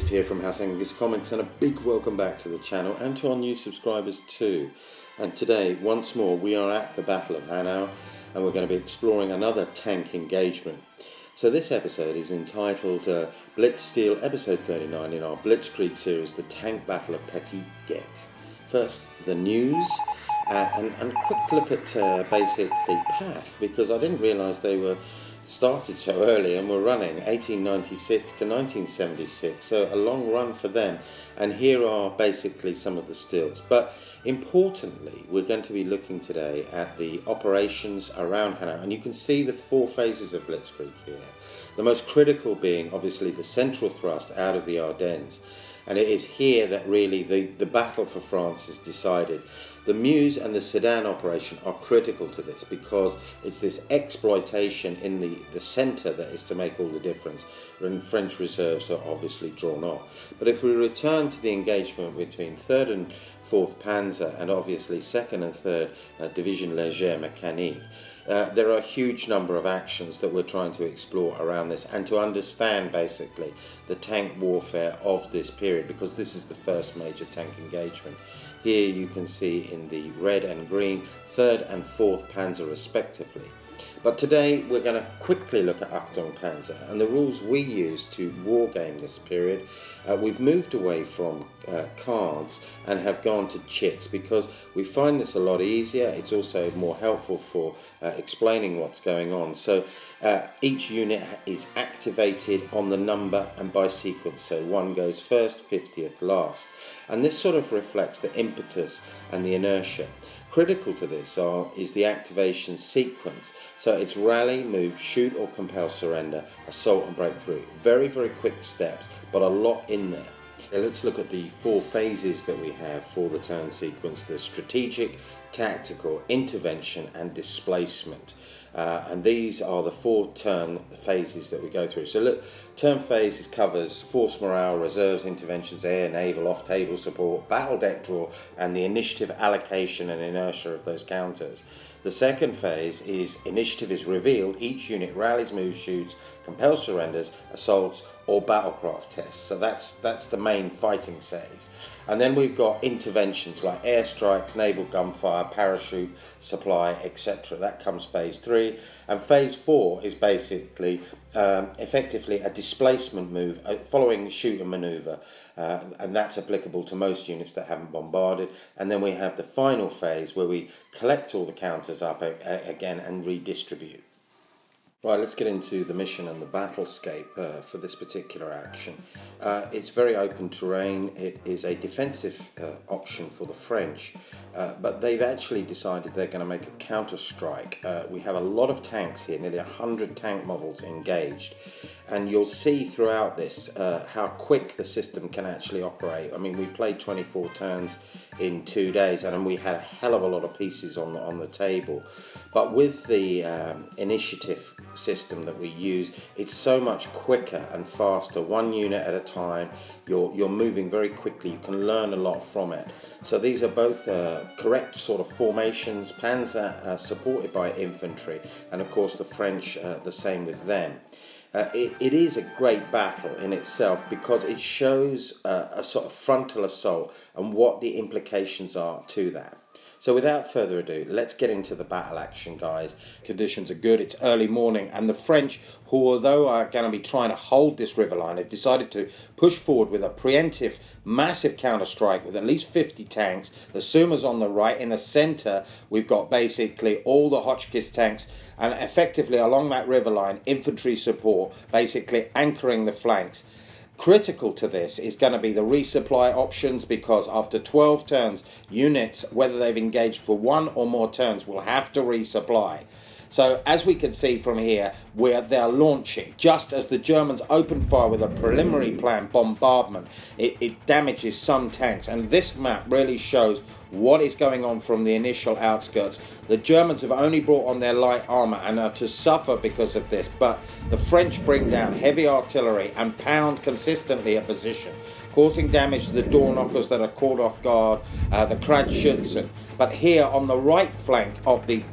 August here from Hannut Comments, and a big welcome back to the channel and to our new subscribers too. And today, once more, we are at the Battle of Hannut and we're going to be exploring another tank engagement. So this episode is entitled Blitzsteel episode 39 in our Blitzkrieg series, the tank battle of PETITE. First, the news and a quick look at basically path, because I didn't realise they were started so early and were running 1896 to 1976, so a long run for them. And here are basically some of the stills. But importantly, we're going to be looking today at the operations around Hannut, and you can see the four phases of Blitzkrieg here. The most critical being obviously the central thrust out of the Ardennes, and it is here that really the battle for France is decided. The Meuse and the Sedan operation are critical to this, because it's this exploitation in the centre that is to make all the difference, when French reserves are obviously drawn off. But if we return to the engagement between 3rd and 4th Panzer and obviously 2nd and 3rd Division Légère Mécanique, there are a huge number of actions that we're trying to explore around this and to understand basically the tank warfare of this period, because this is the first major tank engagement. Here you can see in the red and green 3rd and 4th Panzer respectively. But today we're going to quickly look at Achtung Panzer and the rules we use to wargame this period. We've moved away from cards and have gone to chits, because we find this a lot easier. It's also more helpful for explaining what's going on. So each unit is activated on the number and by sequence. So 1 goes first, 50th last. And this sort of reflects the impetus and the inertia. Critical to this is the activation sequence. So it's rally, move, shoot or compel surrender, assault and breakthrough. Very, very quick steps, but a lot in there. Now let's look at the four phases that we have for the turn sequence: the strategic, tactical, intervention and displacement. And these are the 4 turn phases that we go through. So look, turn phases covers force morale, reserves, interventions, air, naval, off-table support, battle deck draw, and the initiative allocation and inertia of those counters. The second phase is initiative is revealed. Each unit rallies, moves, shoots, compels surrenders, assaults, or battlecraft tests. So that's the main fighting phase. And then we've got interventions like airstrikes, naval gunfire, parachute supply, etc. That comes phase 3. And phase 4 is basically effectively a displacement move following shoot and maneuver, and that's applicable to most units that haven't bombarded. And then we have the final phase where we collect all the counters up again and redistribute. Right, let's get into the mission and the battlescape for this particular action. It's very open terrain. It is a defensive option for the French, but they've actually decided they're going to make a counter-strike. We have a lot of tanks here, nearly 100 tank models engaged, and you'll see throughout this how quick the system can actually operate. I mean, we played 24 turns in 2 days, and we had a hell of a lot of pieces on the table. But with the initiative system that we use, it's so much quicker and faster, 1 unit at a time. You're moving very quickly. You can learn a lot from it. So these are both correct sort of formations. Panzer supported by infantry, and of course the French the same with them. It is a great battle in itself, because it shows a sort of frontal assault and what the implications are to that. So without further ado, let's get into the battle action, guys. Conditions are good. It's early morning, and the French, who although are going to be trying to hold this river line, have decided to push forward with a preemptive massive counter-strike with at least 50 tanks. The Sumas on the right. In the centre, we've got basically all the Hotchkiss tanks, and effectively along that river line, infantry support, basically anchoring the flanks. Critical to this is going to be the resupply options, because after 12 turns, units, whether they've engaged for 1 or more turns, will have to resupply. So as we can see from here, they're launching just as the Germans open fire with a preliminary planned bombardment. It damages some tanks, and this map really shows what is going on from the initial outskirts. The Germans have only brought on their light armour and are to suffer because of this, but the French bring down heavy artillery and pound consistently at position, causing damage to the door knockers that are caught off guard, the Kratschützen. But here on the right flank of the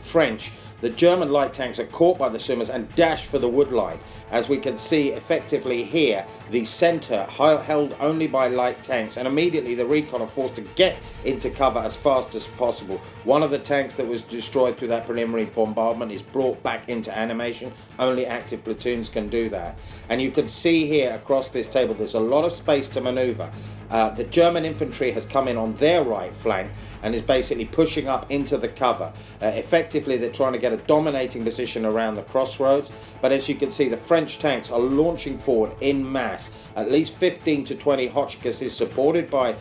French, the German light tanks are caught by the Sumas and dash for the wood line. As we can see effectively here, the centre held only by light tanks, and immediately the recon are forced to get into cover as fast as possible. One of the tanks that was destroyed through that preliminary bombardment is brought back into animation. Only active platoons can do that. And you can see here across this table there's a lot of space to manoeuvre. The German infantry has come in on their right flank and is basically pushing up into the cover. Effectively, they're trying to get a dominating position around the crossroads, but as you can see, the French tanks are launching forward in mass. At least 15 to 20 Hotchkisses, supported by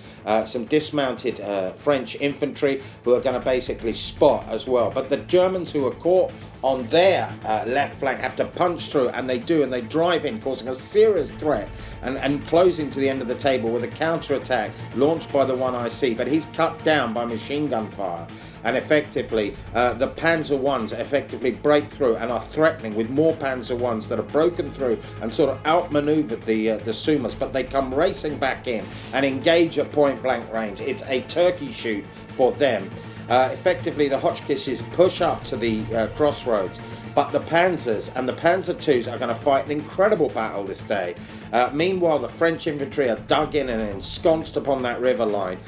some dismounted French infantry who are going to basically spot as well. But the Germans who are caught on their left flank have to punch through, and they do, and they drive in, causing a serious threat and closing to the end of the table with a counter-attack launched by the 1IC, but he's cut down by machine gun fire. And effectively the Panzer Is effectively break through and are threatening with more Panzer Is that have broken through and sort of outmaneuvered the Sumas, but they come racing back in and engage at point blank range. It's a turkey shoot for them. Effectively, the Hotchkisses push up to the crossroads, but the Panzers and the Panzer IIs are going to fight an incredible battle this day. Meanwhile, the French infantry are dug in and ensconced upon that river line.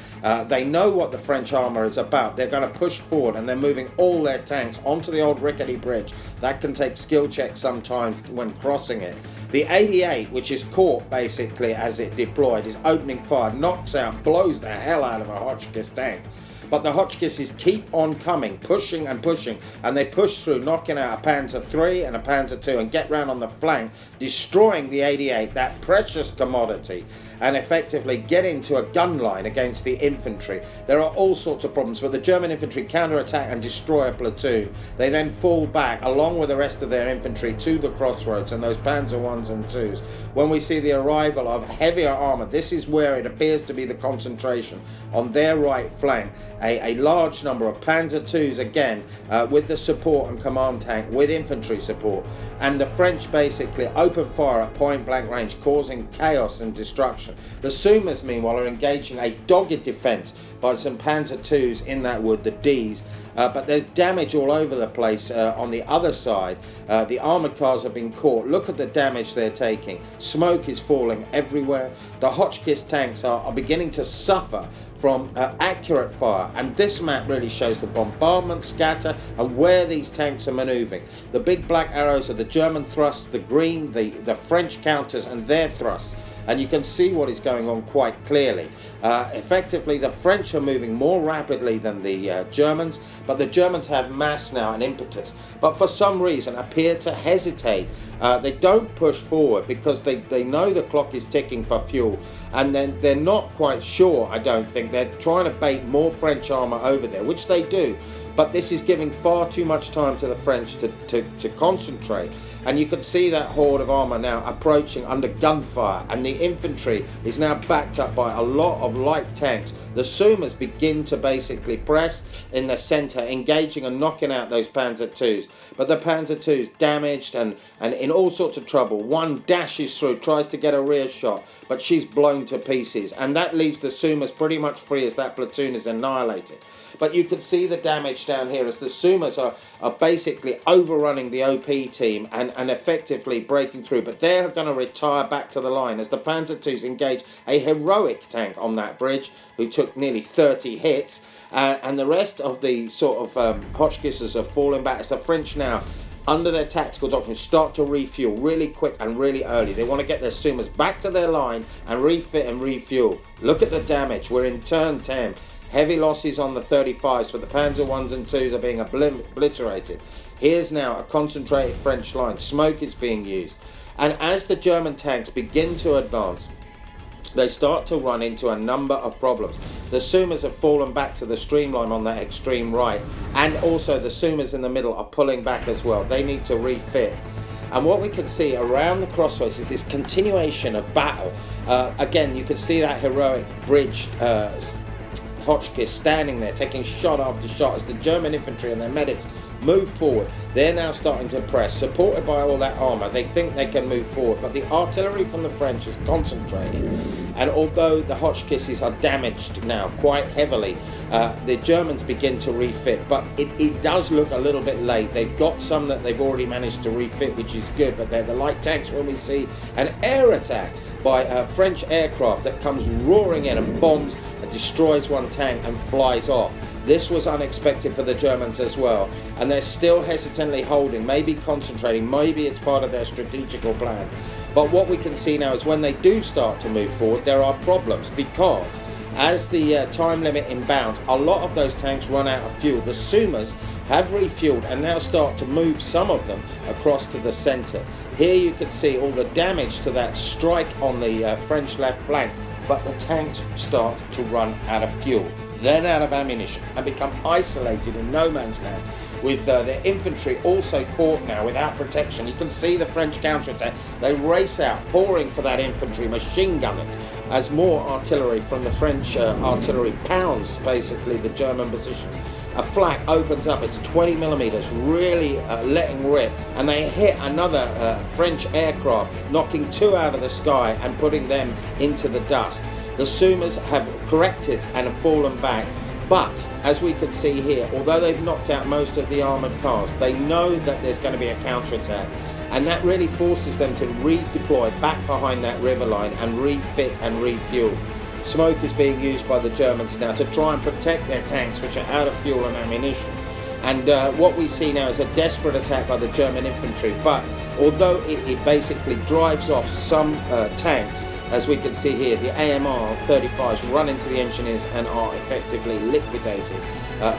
They know what the French armour is about. They're going to push forward, and they're moving all their tanks onto the old rickety bridge. That can take skill checks sometimes when crossing it. The 88, which is caught basically as it deployed, is opening fire, knocks out, blows the hell out of a Hotchkiss tank. But the Hotchkisses keep on coming, pushing and pushing, and they push through, knocking out a Panzer III and a Panzer II, and get round on the flank, destroying the 88, that precious commodity, and effectively get into a gun line against the infantry. There are all sorts of problems, but the German infantry counter-attack and destroy a platoon. They then fall back, along with the rest of their infantry, to the crossroads and those Panzer Is and IIs. When we see the arrival of heavier armour, this is where it appears to be the concentration. On their right flank, a large number of Panzer IIs again, with the support and command tank, with infantry support. And the French basically open fire at point blank range, causing chaos and destruction. The Sumas, meanwhile, are engaging a dogged defence by some Panzer IIs in that wood, the Ds. But there's damage all over the place on the other side. The armoured cars have been caught. Look at the damage they're taking. Smoke is falling everywhere. The Hotchkiss tanks are beginning to suffer from accurate fire, and this map really shows the bombardment, scatter, and where these tanks are manoeuvring. The big black arrows are the German thrusts, the green, the French counters and their thrusts. And you can see what is going on quite clearly. Effectively, the French are moving more rapidly than the Germans, but the Germans have mass now and impetus, but for some reason appear to hesitate. They don't push forward because they know the clock is ticking for fuel, and then they're not quite sure, I don't think. They're trying to bait more French armour over there, which they do, but this is giving far too much time to the French to concentrate. And you can see that horde of armour now approaching under gunfire, and the infantry is now backed up by a lot of light tanks. The Sumas begin to basically press in the centre, engaging and knocking out those Panzer IIs. But the Panzer IIs damaged and in all sorts of trouble. One dashes through, tries to get a rear shot, but she's blown to pieces. And that leaves the Sumas pretty much free as that platoon is annihilated. But you can see the damage down here as the Sumas are basically overrunning the OP team and effectively breaking through. But they're going to retire back to the line as the Panzer IIs engage a heroic tank on that bridge who took nearly 30 hits. And the rest of the sort of Hotchkisses are falling back as the French now, under their tactical doctrine, start to refuel really quick and really early. They want to get their Sumas back to their line and refit and refuel. Look at the damage. We're in turn 10. Heavy losses on the 35s, but the Panzer Is and IIs are being obliterated. Here's now a concentrated French line. Smoke is being used. And as the German tanks begin to advance, they start to run into a number of problems. The Sumas have fallen back to the streamline on that extreme right, and also the Sumas in the middle are pulling back as well. They need to refit. And what we can see around the crossroads is this continuation of battle. Again, you can see that heroic bridge Hotchkiss standing there taking shot after shot as the German infantry and their medics move forward. They're now starting to press, supported by all that armour. They think they can move forward, but the artillery from the French is concentrated. And although the Hotchkisses are damaged now quite heavily, the Germans begin to refit, but it does look a little bit late. They've got some that they've already managed to refit, which is good, but they're the light tanks when we see an air attack by a French aircraft that comes roaring in and bombs and destroys one tank and flies off. This was unexpected for the Germans as well, and they're still hesitantly holding, maybe concentrating, maybe it's part of their strategical plan. But what we can see now is when they do start to move forward, there are problems, because as the time limit inbounds, a lot of those tanks run out of fuel. The Sumas have refueled and now start to move some of them across to the centre. Here you can see all the damage to that strike on the French left flank, but the tanks start to run out of fuel, then out of ammunition, and become isolated in no man's land, with their infantry also caught now without protection. You can see the French counterattack. They race out, pouring for that infantry, machine gunning, as more artillery from the French artillery pounds basically the German positions. A flak opens up, it's 20 millimeters, really letting rip, and they hit another French aircraft, knocking two out of the sky and putting them into the dust. The Sumas have corrected and have fallen back, but as we can see here, although they've knocked out most of the armoured cars, they know that there's going to be a counterattack, and that really forces them to redeploy back behind that river line and refit and refuel. Smoke is being used by the Germans now to try and protect their tanks, which are out of fuel and ammunition. And what we see now is a desperate attack by the German infantry, but although it basically drives off some tanks, as we can see here, the AMR 35s run into the engineers and are effectively liquidated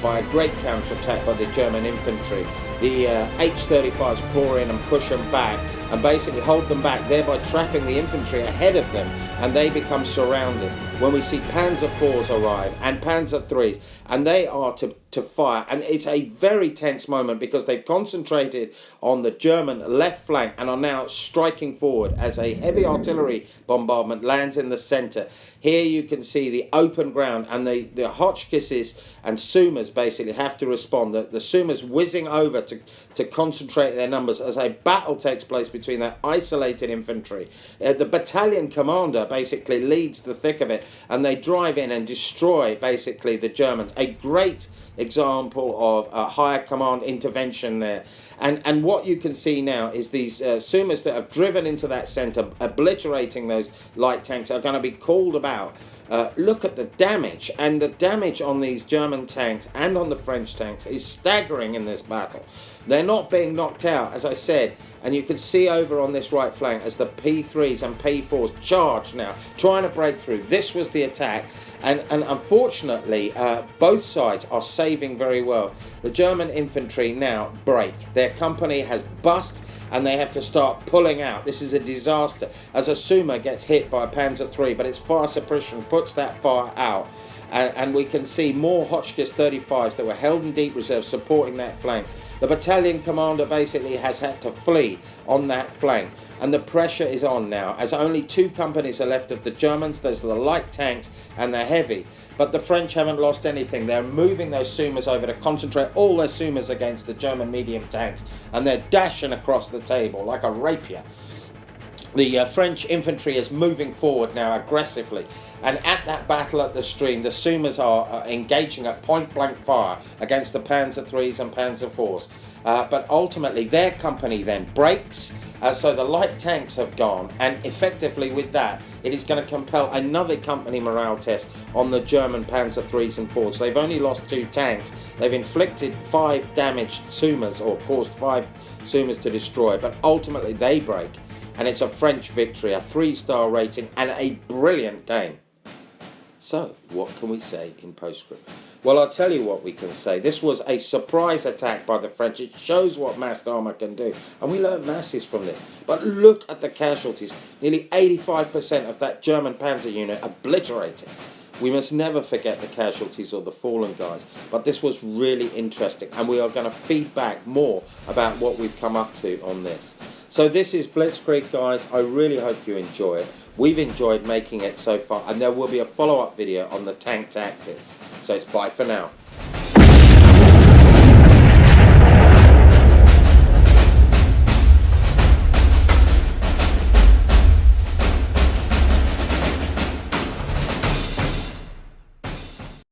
by a great counter-attack by the German infantry. The H-35s pour in and push them back and basically hold them back, thereby trapping the infantry ahead of them, and they become surrounded. When we see Panzer IVs arrive and Panzer IIIs, and they are to fire, and it's a very tense moment because they've concentrated on the German left flank and are now striking forward as a heavy artillery bombardment lands in the centre. Here you can see the open ground, and the Hotchkisses and Sumas basically have to respond. The Sumas whizzing over to concentrate their numbers as a battle takes place between that isolated infantry. The battalion commander basically leads the thick of it, and they drive in and destroy basically the Germans. A great example of a higher command intervention there. And what you can see now is these Sumas that have driven into that centre, obliterating those light tanks, are going to be called about. Look at the damage, and the damage on these German tanks and on the French tanks is staggering in this battle. They're not being knocked out, as I said, and you can see over on this right flank as the P3s and P4s charge now, trying to break through. This was the attack. And unfortunately, both sides are saving very well. The German infantry now break. Their company has bust, and they have to start pulling out. This is a disaster, as a Suma gets hit by a Panzer III, but its fire suppression puts that fire out. And we can see more Hotchkiss 35s that were held in deep reserve supporting that flank. The battalion commander basically has had to flee on that flank, and the pressure is on now, as only two companies are left of the Germans. Those are the light tanks and the heavy. But the French haven't lost anything. They're moving those Sumas over to concentrate all their Sumas against the German medium tanks, and they're dashing across the table like a rapier. The French infantry is moving forward now aggressively, and at that battle at the stream, the Sumas are engaging at point-blank fire against the Panzer IIIs and Panzer IVs. But ultimately, their company then breaks, so the light tanks have gone, and effectively with that, it is going to compel another company morale test on the German Panzer IIIs and IVs. They've only lost 2 tanks. They've inflicted 5 damaged Sumas, or caused 5 Sumas to destroy, but ultimately they break. And it's a French victory, a 3-star rating, and a brilliant game. So, what can we say in postscript? Well, I'll tell you what we can say. This was a surprise attack by the French. It shows what massed armour can do, and we learned masses from this. But look at the casualties. Nearly 85% of that German panzer unit obliterated. We must never forget the casualties or the fallen guys, but this was really interesting, and we are going to feed back more about what we've come up to on this. So this is Blitzkrieg, guys. I really hope you enjoy it. We've enjoyed making it so far, and there will be a follow-up video on the tank tactics. So it's bye for now.